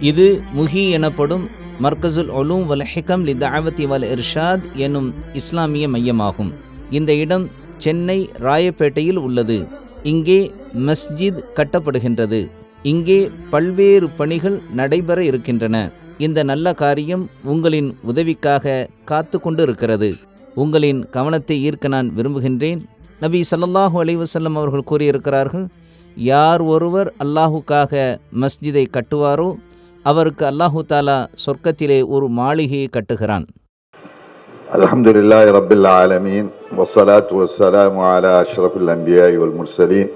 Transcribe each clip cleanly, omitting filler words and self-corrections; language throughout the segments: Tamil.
இது முஹி எனப்படும் மர்கசுல் உலூம் வல் ஹிகம் லி தஅவத்தி வல் இர்ஷாத் எனும் இஸ்லாமிய மையமாகும். இந்த இடம் சென்னை ராயப்பேட்டையில் உள்ளது. இங்கே மஸ்ஜித் கட்டப்படுகின்றது. இங்கே பல்வேறு பணிகள் நடைபெற இருக்கின்றன. இந்த நல்ல காரியம் உங்களின் உதவிக்காக காத்து கொண்டு இருக்கிறது. உங்களின் கவனத்தை ஈர்க்க நான் விரும்புகின்றேன். நபி ஸல்லல்லாஹு அலைஹி வஸல்லம் அவர்கள் கூறியிருக்கிறார்கள், யார் ஒருவர் அல்லாஹுக்காக மஸ்ஜிதை கட்டுவாரோ அவருக்கு அல்லாஹு தாலா சொர்க்கத்திலே ஒரு மாளிகையை கட்டுகிறான். அல்ஹம்துலில்லாஹி ரப்பில் ஆலமீன் வஸ்ஸலாத்து வஸ்ஸலாமு அலா அஷ்ரஃபில் அன்பியாஇ வல் முர்ஸலீன்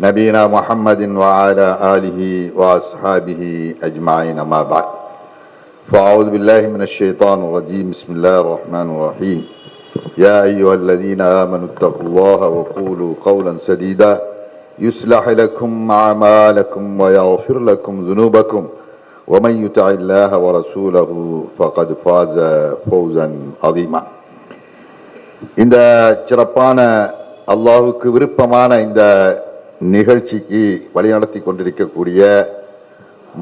நபியினா முஹம்மதின் வ அலா ஆலிஹி வ அஸ்ஹாபிஹி அஜ்மஈன் அம்மா பஅத். ஃபஅஊது பில்லாஹி மினஷ் ஷைத்தானிர் ரஜீம். பிஸ்மில்லாஹிர் ரஹ்மானிர் ரஹீம். யா அய்யுஹல்லதீன ஆமனு தக்குல்லாஹ வ கூலு கௌலன் சதீதா يصلح لكم أعمالكم ويغفر لكم ذنوبكم ومن يطع الله ورسوله فقد فاز فوزا عظيما. இந்த சிறப்பான அல்லாஹ்வுக்கு விருப்பமான இந்த நிகழ்ச்சிக்கு வழிநடத்தி கொண்டிருக்கக்கூடிய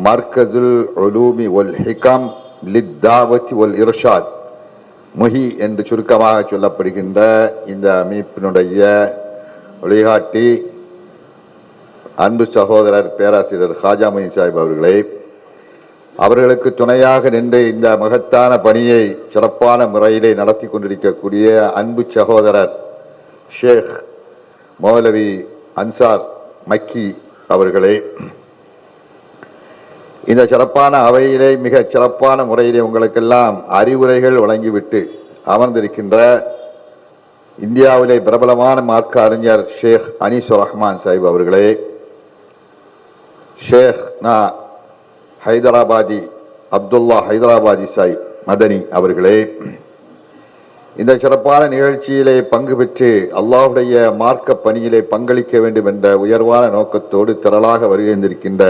மர்கசுல் உலூமி வல் ஹிகம் லித்தாவத்தி வல் இர்ஷாத், முஹி என்று சுருக்கமாக சொல்லப்படுகின்ற இந்த அமைப்பினுடைய வழிகாட்டி அன்பு சகோதரர் பேராசிரியர் ஹாஜா மொயின் சாஹிப் அவர்களே, அவர்களுக்கு துணையாக நின்று இந்த மகத்தான பணியை சிறப்பான முறையிலே நடத்தி கொண்டிருக்கக்கூடிய அன்பு சகோதரர் ஷேக் மௌலவி அன்சார் மக்கி அவர்களே, இந்த சிறப்பான அவையிலே மிக சிறப்பான முறையிலே உங்களுக்கெல்லாம் அறிவுரைகள் வழங்கிவிட்டு அமர்ந்திருக்கின்ற இந்தியாவிலே பிரபலமான மார்க்க அறிஞர் ஷேக் அனீசுர் ரஹ்மான் சாஹிப் அவர்களே, ஷேக் ஹைதராபாதி அப்துல்லா ஹைதராபாதி சாஹிப் மதனி அவர்களே, இந்த சிறப்பான நிகழ்ச்சியிலே பங்கு பெற்று அல்லாஹ்வுடைய மார்க்க பணியிலே பங்களிக்க வேண்டும் என்ற உயர்வான நோக்கத்தோடு திரளாக வருகின்றிருக்கின்ற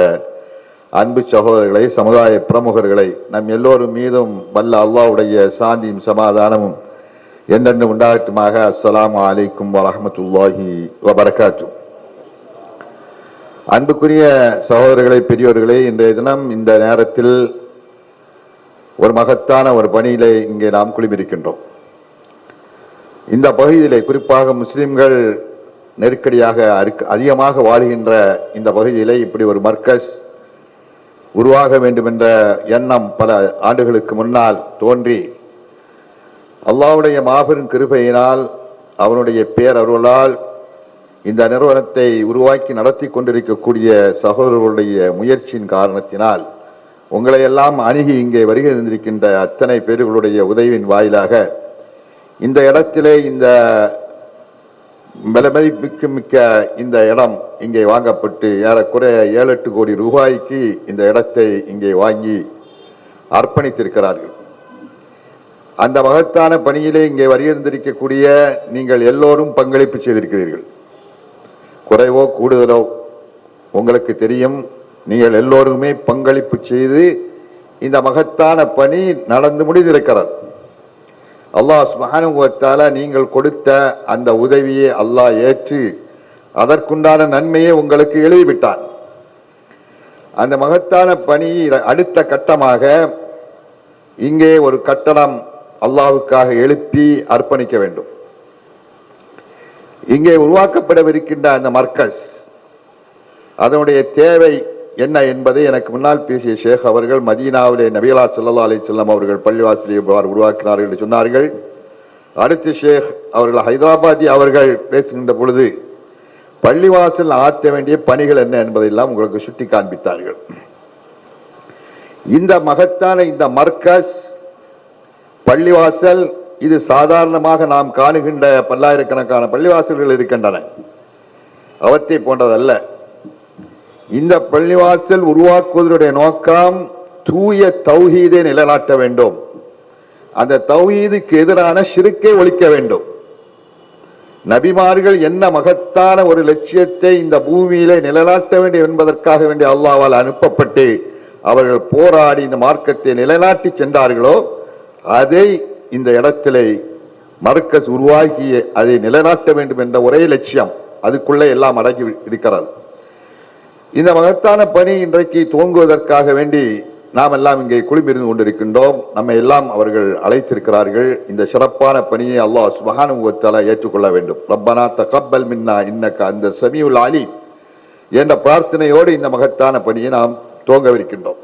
அன்பு சகோதரர்களை, சமுதாய பிரமுகர்களை, நம் எல்லோரும் மீதும் வல்ல அல்லாஹ்வுடைய சாந்தியும் சமாதானமும் என்றென்று உண்டாகட்டுமாக. அஸ்ஸலாமு அலைக்கும் வரஹ்மத்துல்லாஹி வபரகாத்துஹு. அன்புக்குரிய சகோதரர்களை, பெரியோர்களே, இன்றைய தினம் இந்த நேரத்தில் ஒரு மகத்தான ஒரு பணியிலே இங்கே நாம் குழுமியிருக்கின்றோம். இந்த பகுதியிலே குறிப்பாக முஸ்லிம்கள் நெருக்கடியாக அதிகமாக வாழ்கின்ற இந்த பகுதியிலே இப்படி ஒரு மர்கஸ் உருவாக வேண்டும் என்ற எண்ணம் பல ஆண்டுகளுக்கு முன்னால் தோன்றி அல்லாஹ்வுடைய மாபெரும் கிருபையினால் அவனுடைய பேரருளால் இந்த நிறுவனத்தை உருவாக்கி நடத்தி கொண்டிருக்கக்கூடிய சகோதரர்களுடைய முயற்சியின் காரணத்தினால் உங்களை எல்லாம் அணுகி இங்கே வருகை தந்திருக்கின்ற அத்தனை பேர்களுடைய உதவியின் வாயிலாக இந்த இடத்திலே இந்த விலைமதிப்புக்கு மிக்க இந்த இடம் இங்கே வாங்கப்பட்டு ஏறக்குறைய 7-8 கோடி ரூபாய்க்கு இந்த இடத்தை இங்கே வாங்கி அர்ப்பணித்திருக்கிறார்கள். அந்த மகத்தான பணியிலே இங்கே வருகை தந்திருக்கக்கூடிய நீங்கள் எல்லோரும் பங்களிப்பு செய்திருக்கிறீர்கள். குறைவோ கூடுதலோ உங்களுக்கு தெரியும். நீங்கள் எல்லோருமே பங்களிப்பு செய்து இந்த மகத்தான பணி நடந்து முடிந்திருக்கிறது. அல்லாஹ் சுப்ஹானஹு வ தஆலா நீங்கள் கொடுத்த அந்த உதவியை அல்லாஹ் ஏற்று அதற்குண்டான நன்மையை உங்களுக்கு எழுதிவிட்டான். அந்த மகத்தான பணி அடுத்த கட்டமாக இங்கே ஒரு கட்டடம் அல்லாஹ்வுக்காக எழுப்பி அர்ப்பணிக்க வேண்டும். இங்கே உருவாக்கப்படவிருக்கின்ற அந்த மர்கஸ் அதனுடைய தேவை என்ன என்பதை எனக்கு முன்னால் பேசிய ஷேக் அவர்கள் மதீனாவிலே நபிகளா ஸல்லல்லாஹு அலைஹி வஸல்லம் அவர்கள் பள்ளிவாசலை உருவாக்கினார்கள் என்று சொன்னார்கள். அடுத்து ஷேக் அவர்கள் ஹைதராபாதி அவர்கள் பேசுகின்ற பொழுது பள்ளிவாசல் ஆற்ற வேண்டிய பணிகள் என்ன என்பதையெல்லாம் உங்களுக்கு சுட்டி காண்பித்தார்கள். இந்த மகத்தான இந்த மர்கஸ் பள்ளிவாசல் இது சாதாரணமாக நாம் காணுகின்ற பல்லாயிரக்கணக்கான பள்ளிவாசல்கள் இருக்கின்றன, அவற்றை போன்றதல்ல. இந்த பள்ளிவாசல் உருவாக்குவதனுடைய நோக்கம் தூய தௌஹீதை நிலைநாட்ட வேண்டும். அந்த தௌஹீதுக்கு எதிரான ஷிர்க்கை ஒழிக்க வேண்டும். நபிமார்கள் என்ன மகத்தான ஒரு லட்சியத்தை இந்த பூமியிலே நிலைநாட்ட வேண்டும் என்பதற்காக வேண்டிய அல்லாஹ்வால் அனுப்பப்பட்டு அவர்கள் போராடி இந்த மார்க்கத்தை நிலைநாட்டி சென்றார்களோ அதை இந்த இடத்திலே மர்கஸ் உருவாக்கி அதை நிலைநாட்ட வேண்டும் என்ற ஒரே லட்சியம் அதுக்குள்ளே எல்லாம் அடங்கி இருக்கிறது. இந்த மகத்தான பணி இன்றைக்கு துவங்குவதற்காக வேண்டி நாம் எல்லாம் இங்கே குழுமிருந்து கொண்டிருக்கின்றோம். நம்மை எல்லாம் அவர்கள் அழைத்திருக்கிறார்கள். இந்த சிறப்பான பணியை அல்லாஹ் சுப்ஹானஹு வ தஆலா ஏற்றுக்கொள்ள வேண்டும். ரப்பனா தகப்பல் மின்னா இன்னக அந்த சமீஉல் அலீம் என்ற பிரார்த்தனையோடு இந்த மகத்தான பணியை நாம் துவங்கவிருக்கின்றோம்.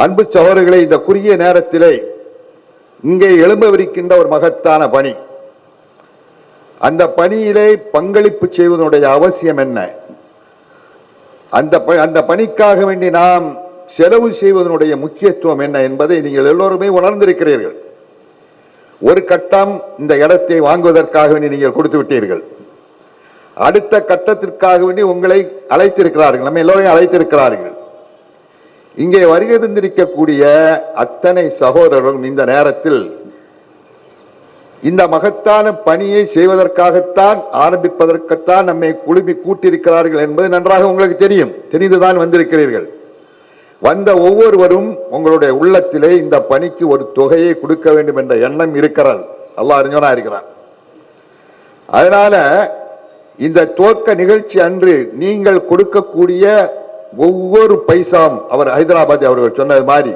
அன்பு சகோதரர்களே, இந்த குறுகிய நேரத்திலே இங்கே எழும்பவிருக்கின்ற ஒரு மகத்தான பணி, அந்த பணியிலே பங்களிப்பு செய்வதனுடைய அவசியம் என்ன, அந்த பணிக்காக வேண்டி நாம் செலவு செய்வதனுடைய முக்கியத்துவம் என்ன என்பதை நீங்கள் எல்லோருமே உணர்ந்திருக்கிறீர்கள். ஒரு கட்டம் இந்த இடத்தை வாங்குவதற்காக வேண்டி நீங்கள் கொடுத்து விட்டீர்கள். அடுத்த கட்டத்திற்காக வேண்டி உங்களை அழைத்திருக்கிறார்கள், நம்ம எல்லோரையும் அழைத்திருக்கிறார்கள். இங்கே வருகை தந்திருக்கக்கூடிய அத்தனை சகோதரர்களும் இந்த நேரத்தில் இந்த மகத்தான பணியை செய்வதற்காகத்தான், ஆரம்பிப்பதற்குத்தான் நம்மை குழுமி கூட்டியிருக்கிறார்கள் என்பது நன்றாக உங்களுக்கு தெரியும். தெரிந்துதான் வந்திருக்கிறீர்கள். வந்த ஒவ்வொருவரும் உங்களுடைய உள்ளத்திலே இந்த பணிக்கு ஒரு தொகையை கொடுக்க வேண்டும் என்ற எண்ணம் இருக்கிறது. அல்லாஹ் அறிஞனா இருக்கிறான். அதனால இந்த துவக்க நிகழ்ச்சி அன்று நீங்கள் கொடுக்கக்கூடிய ஒவ்வொரு பைசாம், அவர் ஹைதராபாத் அவர்கள் சொன்னது மாதிரி,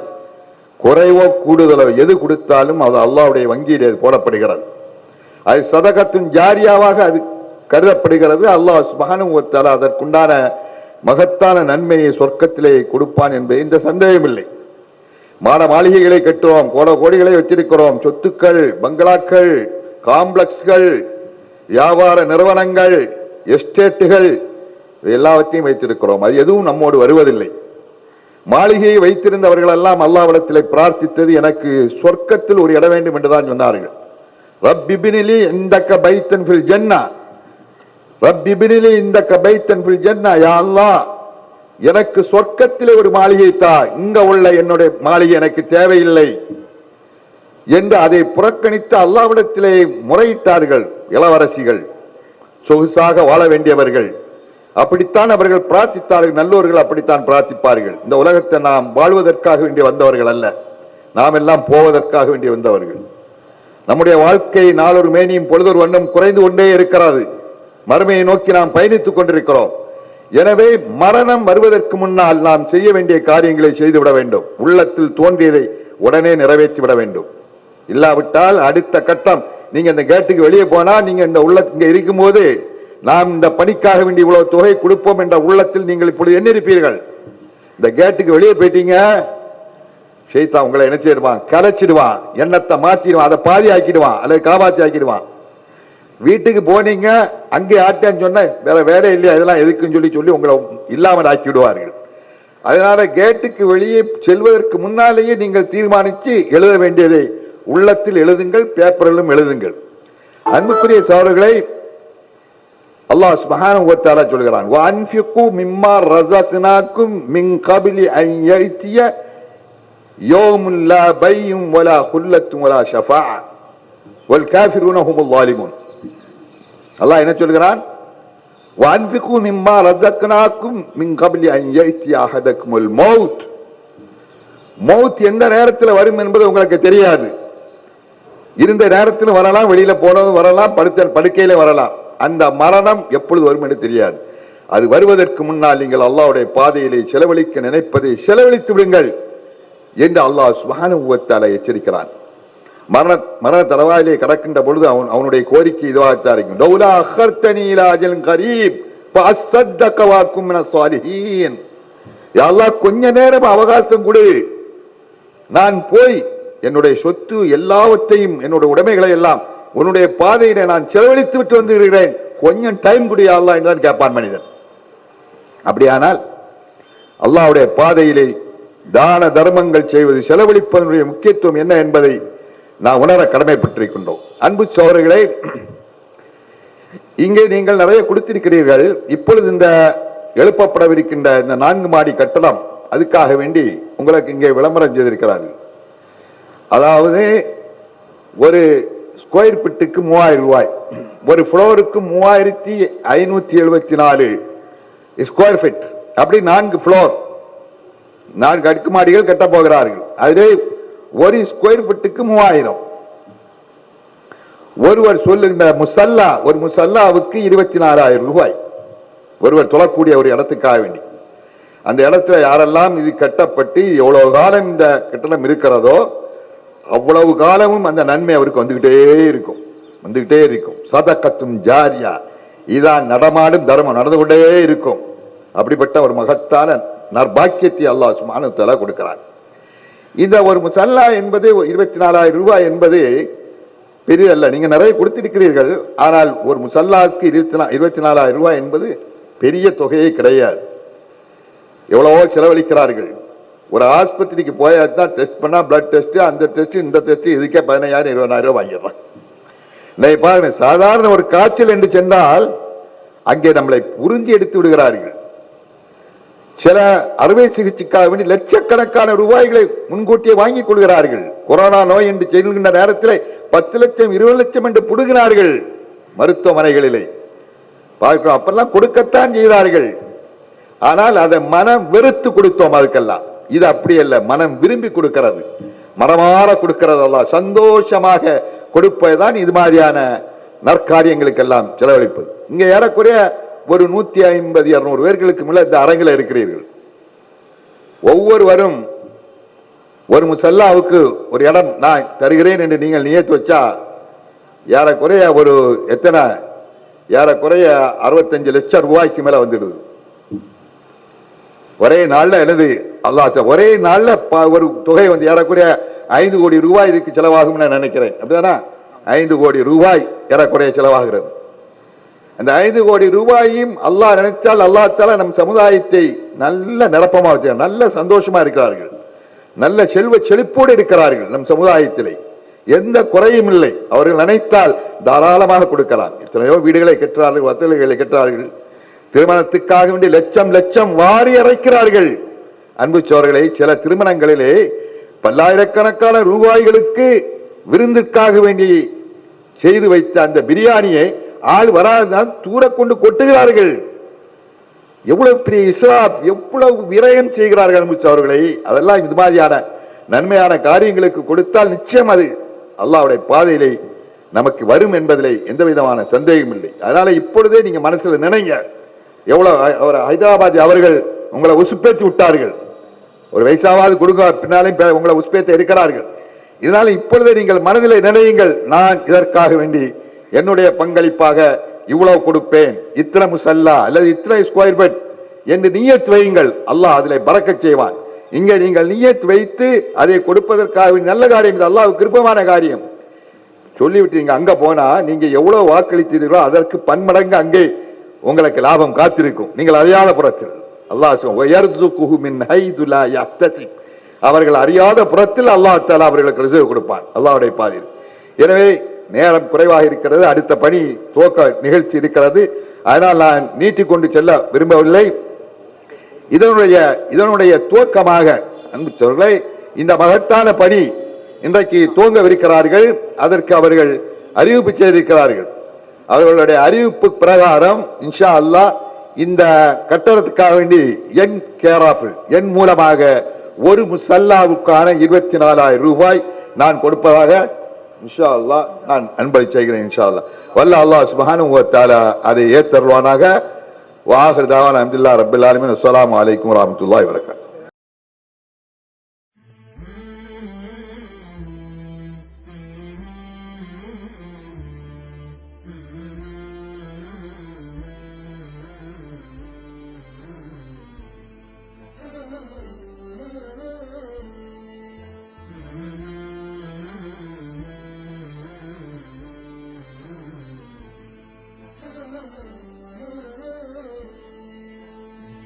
குறைவோ கூடுதலோ எது கொடுத்தாலும் அது அல்லாஹ்வுடைய வங்கியில் போடப்படுகிறது. அது சதகத்துன் ஜாரியாவாக அது கருதப்படுகிறது. அல்லாஹ் சுப்ஹானஹு வ தஆலா அதற்குண்டான மகத்தான நன்மையை சொர்க்கத்திலே கொடுப்பான் என்பது இந்த சந்தேகம் இல்லை. மாளிகைகளை கட்டுறோம், கோடிகளை வச்சிருக்கிறோம், சொத்துக்கள், பங்களாக்கள், காம்ப்ளெக்ஸ்கள், வியாபார நிறுவனங்கள், எஸ்டேட்டுகள் எல்லாவற்றையும் வைத்திருக்கிறோம். அது எதுவும் நம்மோடு வருவதில்லை. மாளிகையை வைத்திருந்தவர்கள் எல்லாம் அல்லாஹ்விடத்திலே பிரார்த்தித்தது, எனக்கு சொர்க்கத்தில் ஒரு இடம் வேண்டும் என்றுதான் சொன்னார்கள். ரப்பிபினிலி இந்தக பைத்தன் ஃபில் ஜன்னா, ரப்பிபினிலி இந்தக பைத்தன் ஃபில் ஜன்னா, யா அல்லாஹ் எனக்கு சொர்க்கத்திலே ஒரு மாளிகை தா, இங்க உள்ள என்னுடைய மாளிகை எனக்கு தேவையில்லை என்று அதை புறக்கணித்து அல்லாஹ்விடத்திலே முறையிட்டார்கள். இளவரசிகள், சொகுசாக வாழ வேண்டியவர்கள் அப்படித்தான் அவர்கள் பிரார்த்தித்தார்கள். நல்லோர்கள் அப்படித்தான் பிரார்த்திப்பார்கள். இந்த உலகத்தை நாம் வாழ்வதற்காக வேண்டி வந்தவர்கள் அல்ல, நாம் எல்லாம் போவதற்காக வேண்டி வந்தவர்கள். நம்முடைய வாழ்க்கை நாளொரு மேனியும் பொழுதொரு வண்ணம் குறைந்து கொண்டே இருக்கிறது. மறுமையை நோக்கி நாம் பயணித்துக் கொண்டிருக்கிறோம். எனவே மரணம் வருவதற்கு முன்னால் நாம் செய்ய வேண்டிய காரியங்களை செய்துவிட வேண்டும். உள்ளத்தில் தோன்றியதை உடனே நிறைவேற்றி விட வேண்டும். இல்லாவிட்டால் அடுத்த கட்டம், நீங்க இந்த கேட்டுக்கு வெளியே போனா, நீங்க இந்த இங்க இருக்கும் போது நாம் இந்த பணிக்காக வேண்டி இவ்வளவு தொகை கொடுப்போம் என்ற உள்ளத்தில் நீங்கள் இப்பொழுது எண்ணிருப்பீர்கள். இந்த கேட்டுக்கு வெளியே போயிட்டீங்க, ஷைத்தான் உங்களை என்ன செய்வான், கலைச்சிடுவான், எண்ணத்தை மாத்திடுவான், அதை பாதி ஆக்கிடுவான் அல்லது காபாத்தி ஆக்கிடுவான். வீட்டுக்கு போனீங்க, அங்கே ஆட்டேன்னு சொன்ன வேற வேலை இல்லையா, இதெல்லாம் எதுக்குன்னு சொல்லி உங்களை இல்லாமல் ஆக்கி விடுவார்கள். அதனால கேட்டுக்கு வெளியே செல்வதற்கு முன்னாலேயே நீங்கள் தீர்மானித்து எழுத வேண்டியதை உள்ளத்தில் எழுதுங்கள், பேப்பரிலும் எழுதுங்கள். அன்புக்குரிய சகோதரர்களை, அல்லாஹ் சுப்ஹானஹு வ தஆலா சொல்கிறான், வஅன்ஃபிகு மிம்மா ரஸக்னாக்கும் மின் கப்லி அன் யஅதிய யௌமுன் லா பையும் வலா குல்லத்துன் வலா ஷஃபாஅ வல் காஃபிரூன ஹுமுல் ஸாலிமூன். அல்லாஹ் என்ன சொல்கிறான், வஅன்ஃபிகு மிம்மா ரஸக்னாக்கும் மின் கப்லி அன் யஅதிய அஹதக்குமுல் மௌத். மௌத் எந்த நேரத்தில் வரும் என்பது உங்களுக்கு தெரியாது. இருந்த நேரத்தில் வரலாம், வெளியில போனதும் வரலாம், படுக்கையில வரலாம். அந்த மரணம் எப்பொழுது வரும் என்று தெரியாது. அது வருவதற்கு முன்னால் நீங்கள் அல்லாஹ்வுடைய பாதையிலே செலவழிக்க நினைப்பதை செலவழித்து விடுங்கள் என்று அல்லாஹ் சுப்ஹானஹு வ தஆலா எச்சரிக்கிறான். மரண தலவாயிலே கடக்கின்ற பொழுது அவனுடைய கோரிக்கை இதுவாகத்தான் இருக்கும், லௌலா அഖர்தனி இலா அஜலின் கரீப் ஃபஅஸ்ஸதக வ அகும் மினஸ் ஸாலிஹீன். யா அல்லாஹ் கொஞ்ச நேரம் அவகாசம் கொடு, நான் போய் என்னுடைய சொத்து எல்லாவற்றையும், என்னுடைய உடைமைகளை எல்லாம் உன்னுடைய பாதையில நான் செலவழித்து விட்டு வந்து இருக்கிறேன், கொஞ்சம் டைம் குடியா அல்லாஹ் என்றுதான் கேட்பான் மனிதன். அப்படியானால் அல்லாஹ்வுடைய பாதையிலே தான தர்மங்கள் செய்வது, செலவழிப்பதனுடைய முக்கியத்துவம் என்ன என்பதை நான் உணர கடமைப்பட்டிருக்கின்றோம். அன்பு சகோதரர்களே, இங்கே நீங்கள் நிறைய கொடுத்திருக்கிறீர்கள். இப்பொழுது இந்த எழுப்பப்படவிருக்கின்ற இந்த 4 மாடி கட்டடம், அதுக்காக வேண்டி உங்களுக்கு இங்கே விளம்பரம் செய்திருக்கிறார்கள். அதாவது ஒரு ஸ்கொயர் பிட்டுக்கு 3000 ரூபாய், ஒரு ஃப்ளோருக்கு 3574 ஸ்கொயர் ஃபீட், அப்படி 4 ஃப்ளோர், 4 அடுக்குமாடிகள் கட்ட போகிறார்கள். அதிலே ஒரு ஸ்கொயர் ஃபீட்டுக்கு 3000. ஒருவர் சொல்லுகின்ற முசல்லா, ஒரு முசல்லாவுக்கு 24000 ரூபாய். ஒருவர் தொழக்கூடிய ஒரு இடத்துக்காக வேண்டி. அந்த இடத்துல யாரெல்லாம் இது கட்டப்பட்டு எவ்வளவு காலம் இந்த கட்டணம் இருக்கிறதோ அவ்வளவு காலமும் அந்த நன்மை அவருக்கு வந்துகிட்டே இருக்கும். சதகத்தும் ஜாரியா, இதான் நடமாடும் தர்மம், நடந்து கொண்டே இருக்கும். அப்படிப்பட்ட ஒரு மகத்தான நற்பாக்கியத்தை அல்லாஹ் சுப்ஹானஹு வ தஆலா கொடுக்கிறார். இந்த ஒரு முசல்லா என்பது 24,000 ரூபாய் என்பது பெரியதல்ல. நீங்க நிறைய கொடுத்திருக்கிறீர்கள். ஆனால் ஒரு முசல்லாவுக்கு 24,000 ரூபாய் என்பது பெரிய தொகையே கிடையாது. எவ்வளவோ செலவழிக்கிறார்கள். ஒரு ஆஸ்பத்திரிக்கு போயாச்சுன்னா டெஸ்ட் பண்ணா பிளட் டெஸ்ட், அந்த டெஸ்ட், இந்த டெஸ்ட், இதுக்கே 15,000 20,000 ரூபாய் வாங்கிடுறான். பாருங்க, சாதாரண ஒரு காய்ச்சல் என்று சென்றால் அங்கே நம்மளை உறிஞ்சி எடுத்து விடுகிறார்கள். சில அறுவை சிகிச்சைக்காக வேண்டி லட்சக்கணக்கான ரூபாய்களை முன்கூட்டியே வாங்கிக் கொள்கிறார்கள். கொரோனா நோய் என்று செல்கின்ற நேரத்தில் 10 லட்சம் 20 லட்சம் என்று புடுங்கினார்கள் மருத்துவமனைகளிலே. பார்க்கிறோம், அப்பெல்லாம் கொடுக்கத்தான் செய்தார்கள். ஆனால் அதை மனம் வெறுத்து கொடுத்தோம் அதுக்கெல்லாம். இது அப்படி அல்ல, மனம் விரும்பி கொடுக்கிறது, மனமாற கொடுக்கிறது. அல்லாஹ் சந்தோஷமாக கொடுப்பதுதான் இது மாதிரியான நற்காரியங்களுக்கெல்லாம் செலவழிப்பது. இங்க ஏறக்குறைய ஒரு 150-200 பேர்களுக்கு மேல இந்த அரங்கில் இருக்கிறீர்கள். ஒவ்வொருவரும் ஒரு முசல்லாவுக்கு ஒரு இடம் நான் தருகிறேன் என்று நீங்கள் நியத்து வச்சா ஏறக்குறைய ஒரு ஏறக்குறைய 65 லட்சம் ரூபாய்க்கு மேல வந்துடுது. ஒரே நாள்ல எனது அல்லாஹ் ஒரே நாள்ல ஒரு தொகை வந்து ஏறக்குறைய 5 கோடி ரூபாய் இதுக்கு செலவாகும் நான் நினைக்கிறேன். அப்படிதானா? 5 கோடி ரூபாய் ஏறக்குறைய செலவாகிறது. அந்த 5 கோடி ரூபாயும் அல்லாஹ் நினைச்சால் அல்லாஹ் தஆலா நம் சமுதாயத்தை நல்ல நிரப்பமா வச்சு நல்ல சந்தோஷமா இருக்கிறார்கள், நல்ல செல்வ செழிப்போடு இருக்கிறார்கள். நம் சமுதாயத்திலே எந்த குறையும் இல்லை. அவர்கள் நினைத்தால் தாராளமாக கொடுக்கலாம். எத்தனையோ வீடுகளை கட்டுறார்கள், வசதிகளை கட்டுறார்கள், திருமணத்துக்காக வேண்டி லட்சம் லட்சம் வாரி அரைக்கிறார்கள். அன்பு சோழர்களை, சில திருமணங்களிலே பல்லாயிரக்கணக்கான ரூபாய்களுக்கு விருந்துக்காக வேண்டி செய்து வைத்த அந்த பிரியாணியை ஆள் வராததால் தூர கொண்டு கொட்டுகிறார்கள். எவ்வளவு பெரிய இஸ்ராப், எவ்வளவு விரயம் செய்கிறார்கள் அன்பு சோழர்களை. அதெல்லாம் இது மாதிரியான நன்மையான காரியங்களுக்கு கொடுத்தால் நிச்சயம் அது அல்லாஹ்வுடைய பாதையிலே நமக்கு வரும் என்பதிலே எந்த விதமான சந்தேகம் இல்லை. அதனால இப்பொழுதே நீங்க மனசுல நினைங்க, எவ்வளவு ஹைதராபாத் அவர்கள் உங்களை உசுப்பேற்றி விட்டார்கள். ஒரு வயசாவது கொடுக்க பின்னாலும் உங்களை உசுப்பேற்ற இருக்கிறார்கள். இதனால இப்பொழுதே நீங்கள் மனதிலே நினையுங்கள், நான் இதற்காக வேண்டி என்னுடைய பங்களிப்பாக இவ்வளவு கொடுப்பேன், இத்தனை முசல்லா அல்லது இத்தனை ஸ்கொயர் பெட் என்று நியத் வையுங்கள். அல்லாஹ் அதிலே பரக்கத் செய்வான். இங்கே நீங்கள் நியத் வைத்து அதை கொடுப்பதற்காக நல்ல காரியம், அல்லாஹ்வுக்கு விருப்பமான காரியம் சொல்லிவிட்டு நீங்க அங்க போனா நீங்க எவ்வளவு வாக்களித்தீர்களோ அதற்கு பன்மடங்கு அங்கே உங்களுக்கு லாபம் காத்திருக்கும். நீங்கள் அறியாத புறத்தில் அல்லாஹ் அவர்கள் அறியாத புறத்தில் அல்லாஹ் தஆலா அவர்களுக்கு ரிசர்வ் கொடுப்பான் அல்லாஹ்வுடைய பாதையில். எனவே நேரம் குறைவாக இருக்கிறது, அடுத்த பணி துவக்க நிகழ்ச்சி இருக்கிறது. அதனால் நான் நீட்டிக்கொண்டு செல்ல விரும்பவில்லை. இதனுடைய துவக்கமாக அன்பு சோழர்களே, இந்த மகத்தான பணி இன்றைக்கு துவங்கவிருக்கிறார்கள். அதற்கு அவர்கள் அறிவிப்பு செய்திருக்கிறார்கள். அவர்களுடைய அறிவிப்பு பிரகாரம் இன்ஷா அல்லாஹ் இந்த கட்டடத்துக்காக வேண்டி என் மூலமாக ஒரு முசல்லாவுக்கான 24,000 ரூபாய் நான் கொடுப்பதாக இன்ஷா அல்லாஹ் நான் அன்பளி செய்கிறேன். இன்ஷா அல்லாஹ் வல்ல அல்லாஹ் சுப்ஹானஹு வ தஆலா அதை ஏத்தருவானாக. வாஹிர் தாவானா அல்ஹம்துலில்லாஹி ரப்பில் ஆலமீன். அஸ்ஸலாமு அலைக்கும் வரஹ்மத்துல்லாஹி வபரகாத்துஹு.